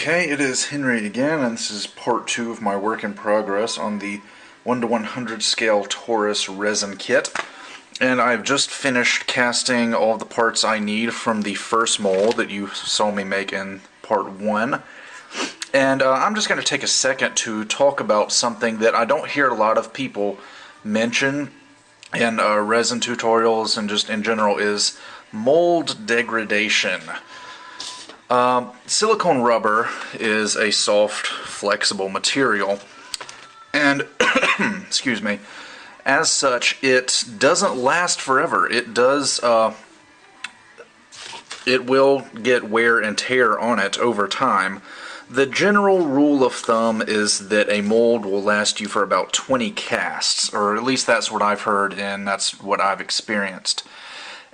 Okay, it is Henry again, and this is part 2 of my work in progress on the 1:100 scale Taurus resin kit. And I've just finished casting all the parts I need from the first mold that you saw me make in part 1. And I'm just going to take a second to talk about something that I don't hear a lot of people mention in resin tutorials and just in general, is mold degradation. Silicone rubber is a soft, flexible material, and excuse me, as such, it doesn't last forever. It does, it will get wear and tear on it over time. The general rule of thumb is that a mold will last you for about 20 casts, or at least that's what I've heard and that's what I've experienced.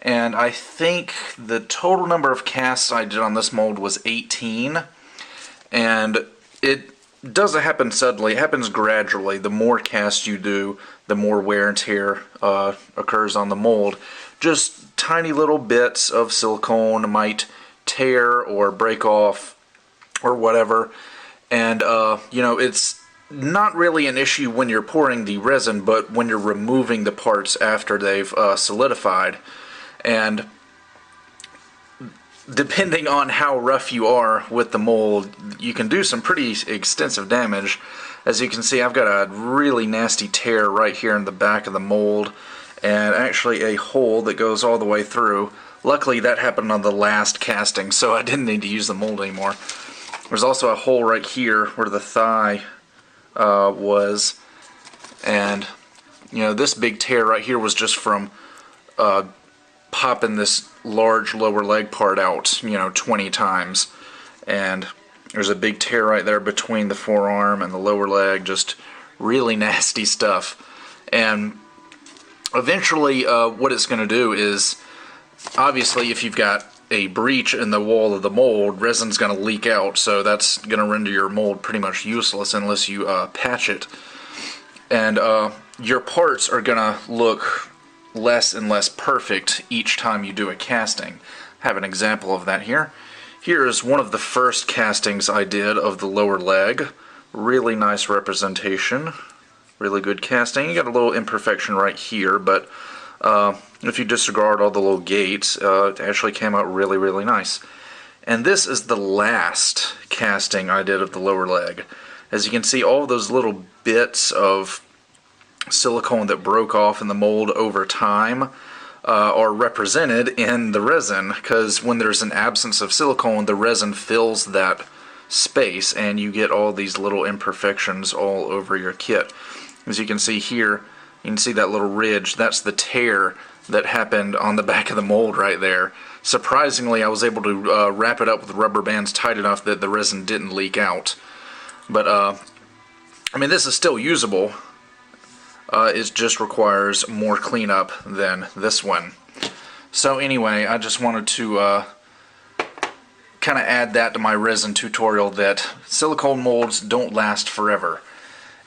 And I think the total number of casts I did on this mold was 18, and it doesn't happen suddenly. It happens gradually. The more casts you do, the more wear and tear occurs on the mold. Just tiny little bits of silicone might tear or break off or whatever, and you know, it's not really an issue when you're pouring the resin, but when you're removing the parts after they've solidified. And depending on how rough you are with the mold, you can do some pretty extensive damage. As you can see, I've got a really nasty tear right here in the back of the mold, and actually a hole that goes all the way through. Luckily that happened on the last casting, so I didn't need to use the mold anymore. There's also a hole right here where the thigh was, and you know, this big tear right here was just from popping this large lower leg part out, you know, 20 times. And there's a big tear right there between the forearm and the lower leg, just really nasty stuff. And eventually what it's going to do is, obviously if you've got a breach in the wall of the mold, resin's going to leak out, so that's going to render your mold pretty much useless unless you patch it. And your parts are going to look less and less perfect each time you do a casting. I have an example of that here. Here is one of the first castings I did of the lower leg. Really nice representation. Really good casting. You got a little imperfection right here, but if you disregard all the little gates, it actually came out really, really nice. And this is the last casting I did of the lower leg. As you can see, all those little bits of silicone that broke off in the mold over time are represented in the resin, because when there's an absence of silicone, the resin fills that space and you get all these little imperfections all over your kit. As you can see here, you can see that little ridge. That's the tear that happened on the back of the mold right there. Surprisingly, I was able to wrap it up with rubber bands tight enough that the resin didn't leak out. But I mean, this is still usable. It just requires more cleanup than this one. So anyway, I just wanted to kind of add that to my resin tutorial, that silicone molds don't last forever.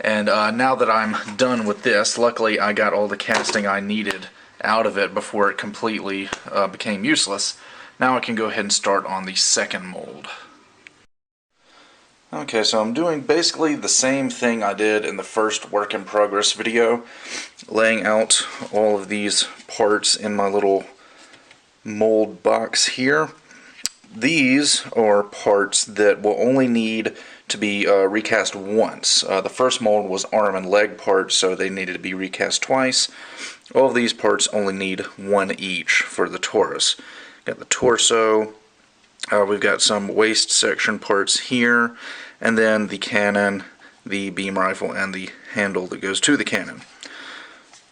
And now that I'm done with this, luckily I got all the casting I needed out of it before it completely became useless. Now I can go ahead and start on the second mold. Okay, so I'm doing basically the same thing I did in the first work in progress video, laying out all of these parts in my little mold box here. These are parts that will only need to be recast once. The first mold was arm and leg parts, so they needed to be recast twice. All of these parts only need one each for the Taurus. Got the torso. We've got some waist section parts here, and then the cannon, the beam rifle, and the handle that goes to the cannon.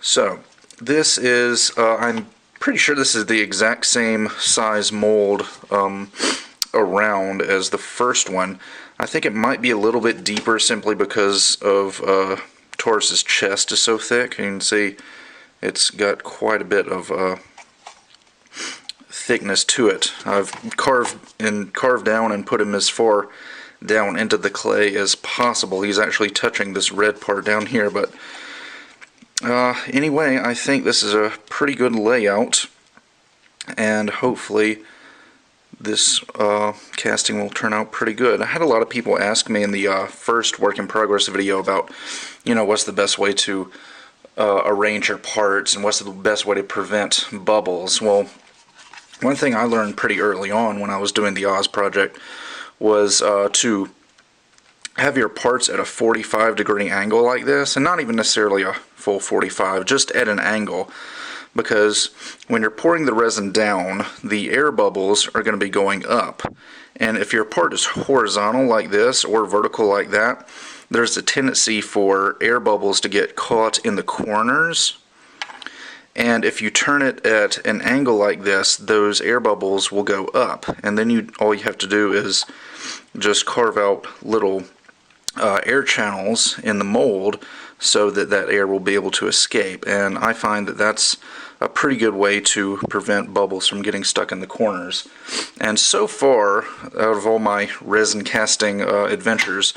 So this is, I'm pretty sure this is the exact same size mold around as the first one. I think it might be a little bit deeper simply because of Taurus's chest is so thick. You can see it's got quite a bit of thickness to it. I've carved down and put him as far down into the clay as possible. He's actually touching this red part down here, but anyway, I think this is a pretty good layout, and hopefully this casting will turn out pretty good. I had a lot of people ask me in the first work in progress video about, what's the best way to arrange your parts and what's the best way to prevent bubbles. Well, one thing I learned pretty early on when I was doing the Oz project was to have your parts at a 45-degree angle like this, and not even necessarily a full 45, just at an angle, because when you're pouring the resin down, the air bubbles are going to be going up, and if your part is horizontal like this or vertical like that, there's a tendency for air bubbles to get caught in the corners. And if you turn it at an angle like this, those air bubbles will go up, and then all you have to do is just carve out little air channels in the mold so that that air will be able to escape. And I find that that's a pretty good way to prevent bubbles from getting stuck in the corners. And so far, out of all my resin casting adventures,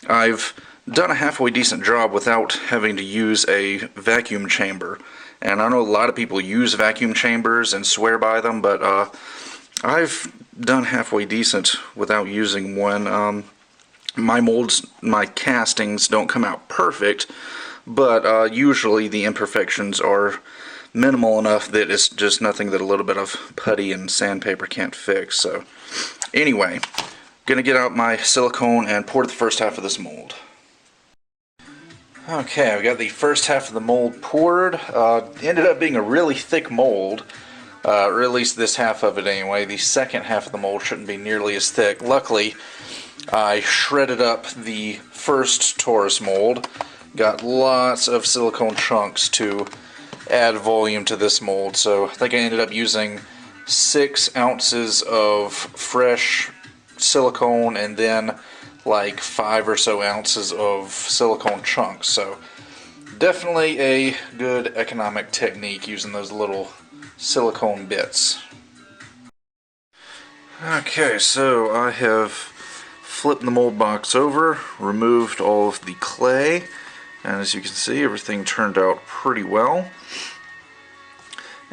I've done a halfway decent job without having to use a vacuum chamber. And I know a lot of people use vacuum chambers and swear by them, but I've done halfway decent without using one. My molds, my castings don't come out perfect, but usually the imperfections are minimal enough that it's just nothing that a little bit of putty and sandpaper can't fix. So anyway, gonna get out my silicone and pour the first half of this mold. Okay, I've got the first half of the mold poured. Ended up being a really thick mold, or at least this half of it anyway. The second half of the mold shouldn't be nearly as thick. Luckily, I shredded up the first Taurus mold, got lots of silicone chunks to add volume to this mold, so I think I ended up using 6 ounces of fresh silicone and then like 5 or so ounces of silicone chunks. So definitely a good economic technique using those little silicone bits. Okay, so I have flipped the mold box over, removed all of the clay, and as you can see, everything turned out pretty well.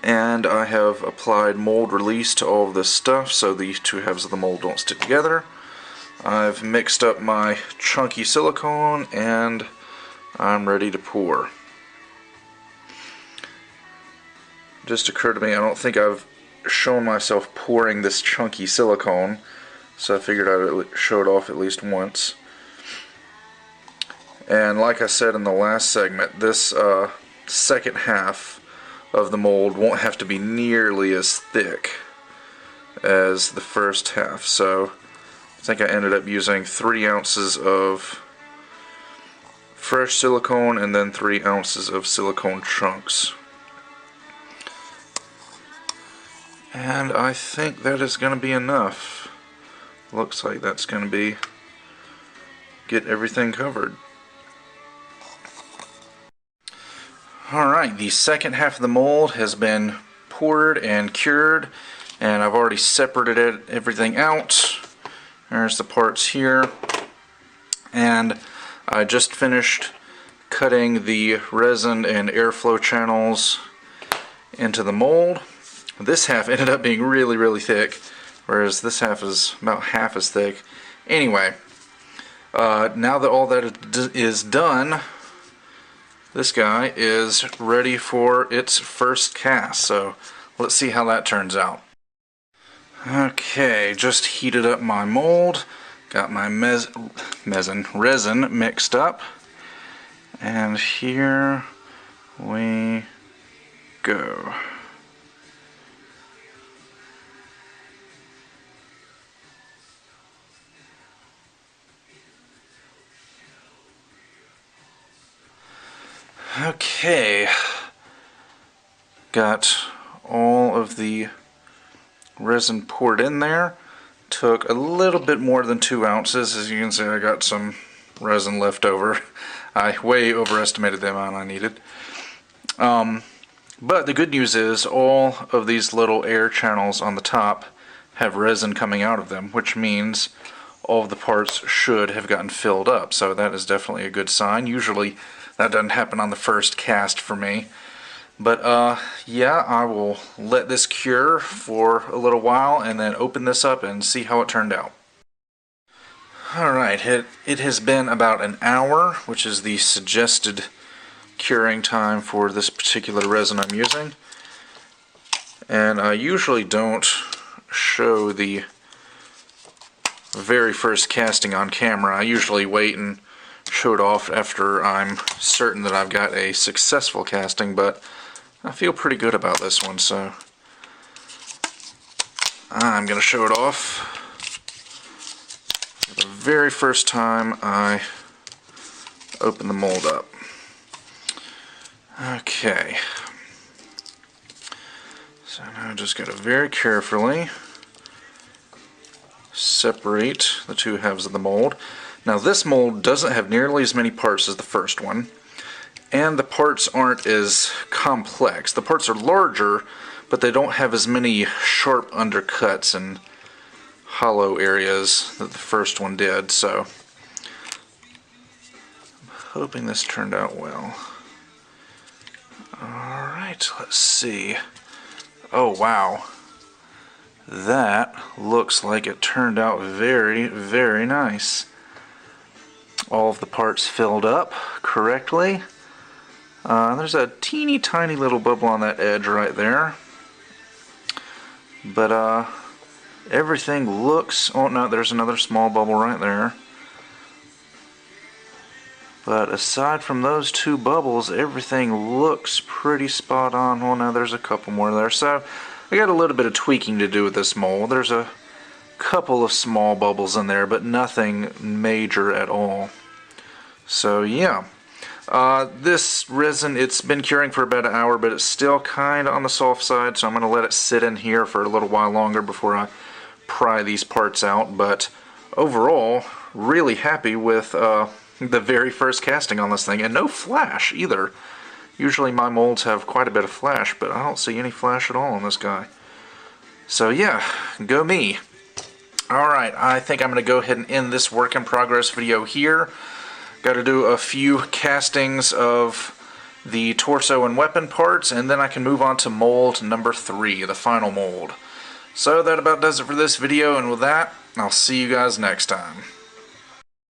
And I have applied mold release to all of this stuff so the two halves of the mold don't stick together. I've mixed up my chunky silicone and I'm ready to pour. Just occurred to me, I don't think I've shown myself pouring this chunky silicone, so I figured I'd show it off at least once. And like I said in the last segment, this second half of the mold won't have to be nearly as thick as the first half. So I think I ended up using 3 ounces of fresh silicone and then 3 ounces of silicone chunks. And I think that is going to be enough. Looks like that's going to get everything covered. Alright, the second half of the mold has been poured and cured, and I've already separated everything out. There's the parts here, and I just finished cutting the resin and airflow channels into the mold. This half ended up being really, really thick, whereas this half is about half as thick. Anyway, now that all that is done, this guy is ready for its first cast, so let's see how that turns out. Okay, just heated up my mold, got my resin mixed up, and here we go. Okay, got all of the resin poured in there. Took a little bit more than 2 ounces. As you can see, I got some resin left over. I way overestimated the amount I needed. But the good news is all of these little air channels on the top have resin coming out of them, which means all of the parts should have gotten filled up. So that is definitely a good sign. Usually that doesn't happen on the first cast for me, But yeah, I will let this cure for a little while and then open this up and see how it turned out. Alright, it has been about an hour, which is the suggested curing time for this particular resin I'm using. And I usually don't show the very first casting on camera. I usually wait and show it off after I'm certain that I've got a successful casting, but I feel pretty good about this one, so I'm going to show it off for the very first time I open the mold up. Okay. So now I just got to very carefully separate the two halves of the mold. Now this mold doesn't have nearly as many parts as the first one, and the parts aren't as complex. The parts are larger, but they don't have as many sharp undercuts and hollow areas that the first one did, so I'm hoping this turned out well. Alright, let's see. Oh wow, that looks like it turned out very, very nice. All of the parts filled up correctly. There's a teeny tiny little bubble on that edge right there. But everything looks, oh no, there's another small bubble right there. But aside from those two bubbles, everything looks pretty spot on. Oh no, there's a couple more there. So I got a little bit of tweaking to do with this mold. There's a couple of small bubbles in there, but nothing major at all. So yeah, this resin, it's been curing for about an hour, but it's still kind of on the soft side, so I'm going to let it sit in here for a little while longer before I pry these parts out. But overall, really happy with the very first casting on this thing, and no flash either. Usually my molds have quite a bit of flash, but I don't see any flash at all on this guy. So yeah, go me. Alright, I think I'm going to go ahead and end this work in progress video here. Got to do a few castings of the torso and weapon parts, and then I can move on to mold number 3, the final mold. So that about does it for this video, and with that, I'll see you guys next time.